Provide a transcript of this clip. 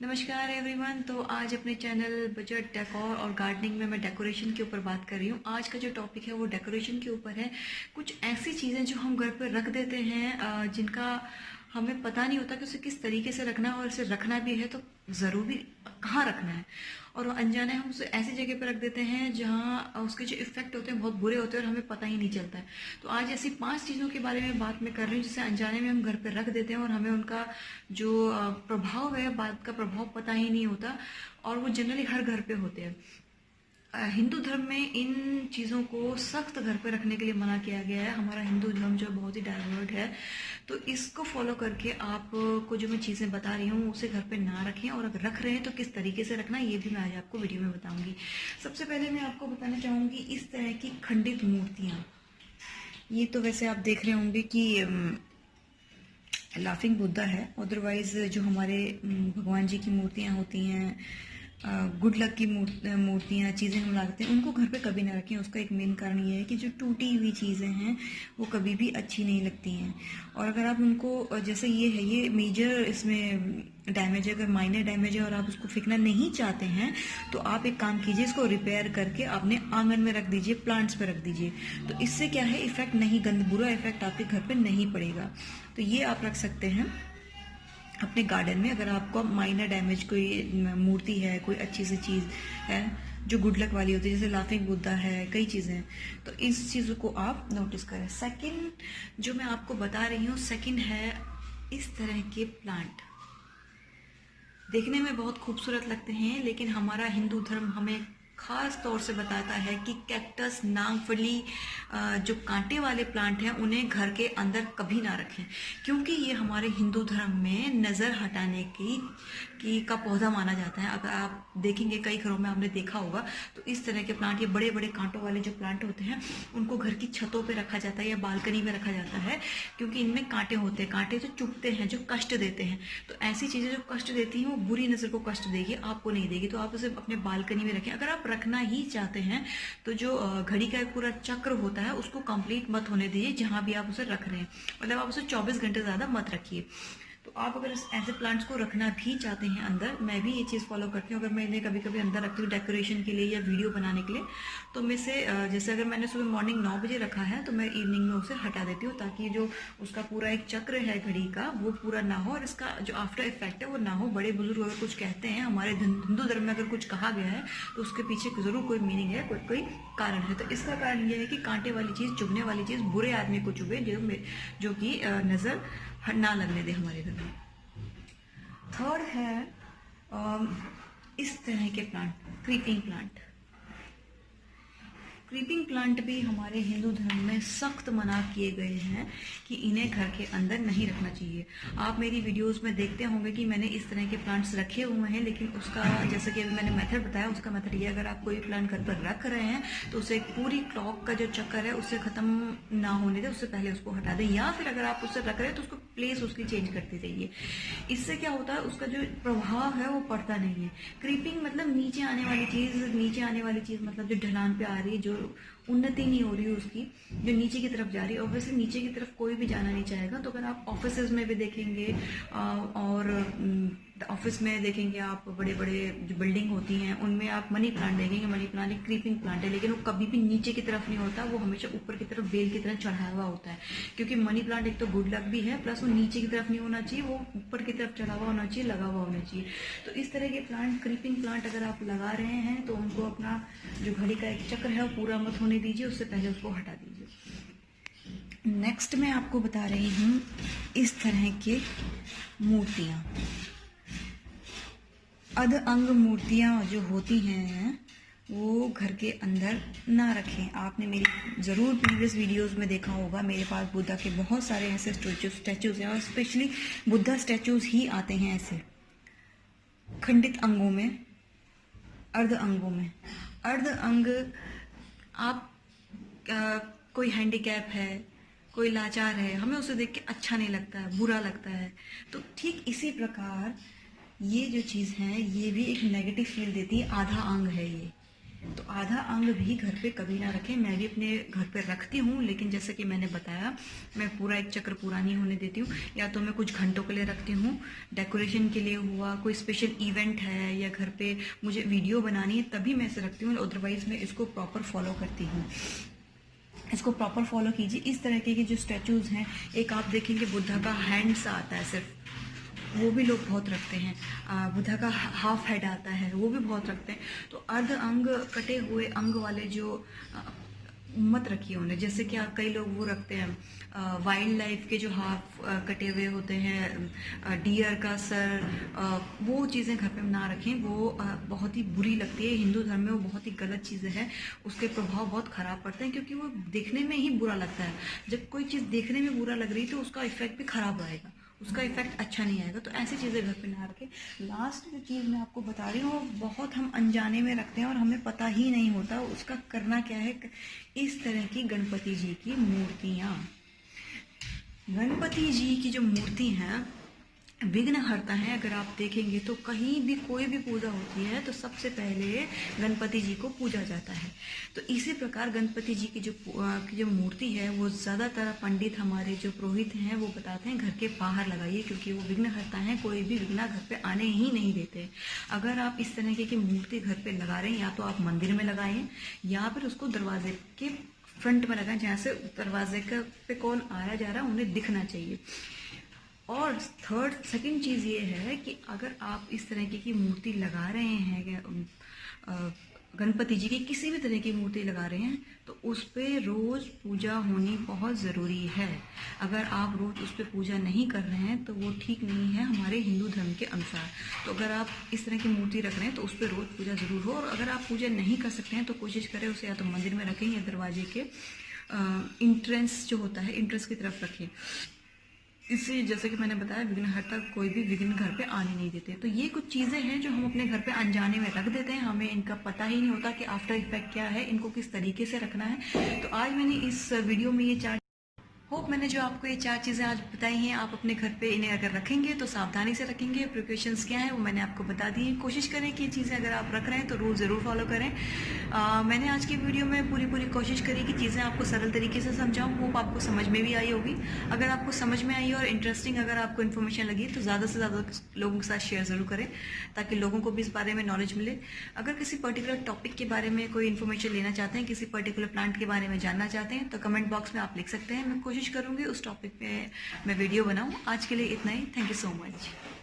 नमस्कार एवरीवन। तो आज अपने चैनल बजट डेकोर और गार्डनिंग में मैं डेकोरेशन के ऊपर बात कर रही हूँ। आज का जो टॉपिक है वो डेकोरेशन के ऊपर है। कुछ ऐसी चीज़ें जो हम घर पर रख देते हैं जिनका हमें पता नहीं होता कि उसे किस तरीके से रखना है, और इसे रखना भी है तो ज़रूरी कहाँ रखना है, और अनजाने हम उसे ऐसी जगह पर रख देते हैं जहाँ उसके जो इफेक्ट होते हैं बहुत बुरे होते हैं और हमें पता ही नहीं चलता है। तो आज ऐसी 5 चीज़ों के बारे में बात मैं कर रही हूँ जिसे अनजाने में हम घर पर रख देते हैं और हमें उनका जो प्रभाव है, बात का प्रभाव पता ही नहीं होता, और वो जनरली हर घर पे होते हैं। हिंदू धर्म में इन चीज़ों को सख्त घर पे रखने के लिए मना किया गया है। हमारा हिंदू धर्म जो बहुत ही डाइवर्ट है, तो इसको फॉलो करके आपको जो मैं चीज़ें बता रही हूँ उसे घर पे ना रखें, और अगर रख रहे हैं तो किस तरीके से रखना ये भी मैं आज आपको वीडियो में बताऊंगी। सबसे पहले मैं आपको बताना चाहूँगी इस तरह की खंडित मूर्तियाँ। ये तो वैसे आप देख रहे होंगे कि लाफिंग बुद्धा है। अदरवाइज जो हमारे भगवान जी की मूर्तियाँ होती हैं, गुड लक की मूर्तियाँ, चीज़ें हम लाते हैं, उनको घर पे कभी ना रखें। उसका एक मेन कारण ये है कि जो टूटी हुई चीज़ें हैं वो कभी भी अच्छी नहीं लगती हैं। और अगर आप उनको, जैसे ये है, ये मेजर इसमें डैमेज है, अगर माइनर डैमेज है और आप उसको फेंकना नहीं चाहते हैं तो आप एक काम कीजिए, इसको रिपेयर करके अपने आंगन में रख दीजिए, प्लांट्स पे रख दीजिए। तो इससे क्या है, इफेक्ट नहीं, बुरा इफेक्ट आपके घर पे नहीं पड़ेगा। तो ये आप रख सकते हैं अपने गार्डन में। अगर आपको माइनर डैमेज कोई मूर्ति है, कोई अच्छी सी चीज़ है जो गुड लक वाली होती है, जैसे लाफिंग बुद्धा है, कई चीज़ें हैं, तो इस चीज़ों को आप नोटिस करें। सेकंड जो मैं आपको बता रही हूँ, सेकंड है इस तरह के प्लांट। देखने में बहुत खूबसूरत लगते हैं, लेकिन हमारा हिंदू धर्म हमें खास तौर से बताता है कि कैक्टस, नागफली, जो कांटे वाले प्लांट हैं उन्हें घर के अंदर कभी ना रखें, क्योंकि ये हमारे हिंदू धर्म में नज़र हटाने की का पौधा माना जाता है। अगर आप देखेंगे कई घरों में आपने देखा होगा, तो इस तरह के प्लांट, ये बड़े बड़े कांटों वाले जो प्लांट होते हैं उनको घर की छतों पे रखा जाता है या बालकनी में रखा जाता है, क्योंकि इनमें कांटे होते हैं, कांटे जो चुभते हैं, जो कष्ट देते हैं। तो ऐसी चीज़ें जो कष्ट देती हैं वो बुरी नज़र को कष्ट देगी, आपको नहीं देगी। तो आप उसे अपने बालकनी में रखें। अगर आप रखना ही चाहते हैं तो जो घड़ी का एक पूरा चक्र होता है उसको कंप्लीट मत होने दीजिए जहां भी आप उसे रख रहे हैं, मतलब आप उसे 24 घंटे ज़्यादा मत रखिए। तो आप अगर ऐसे प्लांट्स को रखना भी चाहते हैं अंदर, मैं भी ये चीज़ फॉलो करती हूँ। अगर मैं इन्हें कभी कभी अंदर रखती हूँ डेकोरेशन के लिए या वीडियो बनाने के लिए, तो मैं से जैसे अगर मैंने सुबह मॉर्निंग 9 बजे रखा है तो मैं इवनिंग में उसे हटा देती हूँ, ताकि जो उसका पूरा एक चक्र है घड़ी का वो पूरा ना हो और इसका जो आफ्टर इफेक्ट है वो ना हो। बड़े बुजुर्ग अगर कुछ कहते हैं, हमारे हिंदू धर्म में अगर कुछ कहा गया है तो उसके पीछे ज़रूर कोई मीनिंग है, कोई कारण है। तो इसका कारण ये है कि कांटे वाली चीज़, चुभने वाली चीज़ बुरे आदमी को चुभे, जो कि नज़र ना लगने दे हमारे घर में। थर्ड है इस तरह के plant, creeping plant. Creeping plant भी हमारे हिंदू धर्म में सख्त मना किए गए हैं कि इन्हें घर के अंदर नहीं रखना चाहिए। आप मेरी वीडियोस में देखते होंगे कि मैंने इस तरह के प्लांट्स रखे हुए हैं, लेकिन उसका, जैसे कि अभी मैंने मेथड बताया, उसका मेथड ये, अगर आप कोई प्लांट घर पर रख रहे हैं तो उसे पूरी क्लॉक का जो चक्कर है उससे ख़त्म ना होने दें, उससे पहले उसको हटा दें। या फिर अगर आप उससे रख रहे हैं तो उसको प्लेस उसकी चेंज करते रहिए। इससे क्या होता है, उसका जो प्रभाव है वो पड़ता नहीं है। क्रीपिंग मतलब नीचे आने वाली चीज़, नीचे आने वाली चीज़ मतलब जो ढलान पे आ रही है, जो उन्नति नहीं हो रही है उसकी, जो नीचे की तरफ जा रही है। ऑब्वियसली नीचे की तरफ कोई भी जाना नहीं चाहेगा। तो अगर आप ऑफिसेज में भी देखेंगे और ऑफिस में देखेंगे आप, बड़े बड़े जो बिल्डिंग होती हैं उनमें आप मनी प्लांट देखेंगे। मनी प्लांट एक क्रीपिंग प्लांट है, लेकिन वो कभी भी नीचे की तरफ नहीं होता, वो हमेशा ऊपर की तरफ बेल की तरह चढ़ा हुआ होता है। क्योंकि मनी प्लांट एक तो गुड लक भी है, प्लस वो नीचे की तरफ नहीं होना चाहिए, वो ऊपर की तरफ चढ़ा हुआ होना चाहिए, लगा हुआ होना चाहिए। तो इस तरह के प्लांट, क्रीपिंग प्लांट अगर आप लगा रहे हैं तो उनको अपना जो घड़ी का एक चक्र है वो पूरा मत होने दीजिए, उससे पहले उसको हटा दीजिए। नेक्स्ट मैं आपको बता रही हूँ इस तरह के मूर्तियाँ, अध अंग मूर्तियाँ जो होती हैं वो घर के अंदर ना रखें। आपने मेरी ज़रूर प्रीवियस वीडियोस में देखा होगा, मेरे पास बुद्धा के बहुत सारे ऐसे स्टैचूज़ हैं, और स्पेशली बुद्धा स्टैचूज़ ही आते हैं ऐसे खंडित अंगों में, अर्ध अंगों में। अर्ध अंग, आप कोई हैंडीकैप है, कोई लाचार है, हमें उसे देख के अच्छा नहीं लगता है, बुरा लगता है। तो ठीक इसी प्रकार ये जो चीज़ है ये भी एक नेगेटिव फील देती है। आधा अंग है ये, तो आधा अंग भी घर पे कभी ना रखें। मैं भी अपने घर पे रखती हूँ, लेकिन जैसे कि मैंने बताया, मैं पूरा एक चक्र पूरा नहीं होने देती हूँ। या तो मैं कुछ घंटों के लिए रखती हूँ, डेकोरेशन के लिए हुआ, कोई स्पेशल इवेंट है या घर पे मुझे वीडियो बनानी है तभी मैं इसे रखती हूँ, अदरवाइज मैं इसको प्रॉपर फॉलो करती हूँ। इसको प्रॉपर फॉलो कीजिए। इस तरह के जो स्टैचूज़ हैं, एक आप देखेंगे बुद्धा का हैंड्स आता है सिर्फ, वो भी लोग बहुत रखते हैं। बुद्धा का हाफ हेड आता है, वो भी बहुत रखते हैं। तो अर्ध अंग, कटे हुए अंग वाले जो मत रखिए उन्हें। जैसे कि कई लोग वो रखते हैं वाइल्ड लाइफ के जो हाफ कटे हुए होते हैं, डियर का सर, वो चीज़ें घर पे ना रखें। वो बहुत ही बुरी लगती है। हिंदू धर्म में वो बहुत ही गलत चीज़ें हैं, उसके प्रभाव बहुत खराब पड़ते हैं, क्योंकि वो देखने में ही बुरा लगता है। जब कोई चीज़ देखने में बुरा लग रही है तो उसका इफेक्ट भी खराब आएगा, उसका इफेक्ट अच्छा नहीं आएगा। तो ऐसी चीज़ें घर पे ना रखें। लास्ट जो चीज़ मैं आपको बता रही हूँ, वो बहुत हम अनजाने में रखते हैं और हमें पता ही नहीं होता उसका करना क्या है। इस तरह की गणपति जी की मूर्तियाँ, गणपति जी की जो मूर्ति हैं विघ्नहर्ता हैं। अगर आप देखेंगे तो कहीं भी कोई भी पूजा होती है तो सबसे पहले गणपति जी को पूजा जाता है। तो इसी प्रकार गणपति जी की जो मूर्ति है, वो ज़्यादातर पंडित, हमारे जो पुरोहित हैं, वो बताते हैं घर के बाहर लगाइए, क्योंकि वो विघ्नहर्ता हैं, कोई भी विघ्न घर पे आने ही नहीं देते। अगर आप इस तरह की मूर्ति घर पे लगा रहे हैं, या तो आप मंदिर में लगाएं या फिर उसको दरवाजे के फ्रंट में लगाएं, जहाँ से दरवाजे पे कौन आया जा रहा है उन्हें दिखना चाहिए। और सेकंड चीज़ ये है कि अगर आप इस तरह की मूर्ति लगा रहे हैं, गणपति जी की किसी भी तरह की मूर्ति लगा रहे हैं, तो उस पर रोज़ पूजा होनी बहुत ज़रूरी है। अगर आप रोज़ उस पर पूजा नहीं कर रहे हैं तो वो ठीक नहीं है हमारे हिंदू धर्म के अनुसार। तो अगर आप इस तरह की मूर्ति रख रहे हैं तो उस पर रोज़ पूजा ज़रूर हो। और अगर आप पूजा नहीं कर सकते हैं तो कोशिश करें उसे या तो मंदिर में रखें या दरवाजे के इंट्रेंस जो होता है, इंट्रेंस की तरफ रखें। इससे जैसे कि मैंने बताया, विघ्नहर्ता कोई भी विघ्न घर पे आने नहीं देते। तो ये कुछ चीज़ें हैं जो हम अपने घर पे अनजाने में रख देते हैं, हमें इनका पता ही नहीं होता कि आफ्टर इफेक्ट क्या है, इनको किस तरीके से रखना है। तो आज मैंने इस वीडियो में ये 4 होप मैंने जो आपको ये 4 चीज़ें आज बताई हैं, आप अपने घर पे इन्हें अगर रखेंगे तो सावधानी से रखेंगे। प्रिकॉशंस क्या है वो मैंने आपको बता दी है। कोशिश करें कि ये चीज़ें अगर आप रख रहे हैं तो रूल ज़रूर फॉलो करें। मैंने आज की वीडियो में पूरी कोशिश करी कि चीज़ें आपको सरल तरीके से समझाऊँ। होप आपको समझ में भी आई होगी। अगर आपको समझ में आई और इंटरेस्टिंग अगर आपको इन्फॉर्मेशन लगी तो ज़्यादा से ज़्यादा लोगों के साथ शेयर ज़रूर करें, ताकि लोगों को भी इस बारे में नॉलेज मिले। अगर किसी पर्टिकुलर टॉपिक के बारे में कोई इन्फॉर्मेशन लेना चाहते हैं, किसी पर्टिकुलर प्लांट के बारे में जानना चाहते हैं, तो कमेंट बॉक्स में आप लिख सकते हैं। मैं कोशिश करूँगी उस टॉपिक पे मैं वीडियो बनाऊँ। आज के लिए इतना ही। Thank you so much.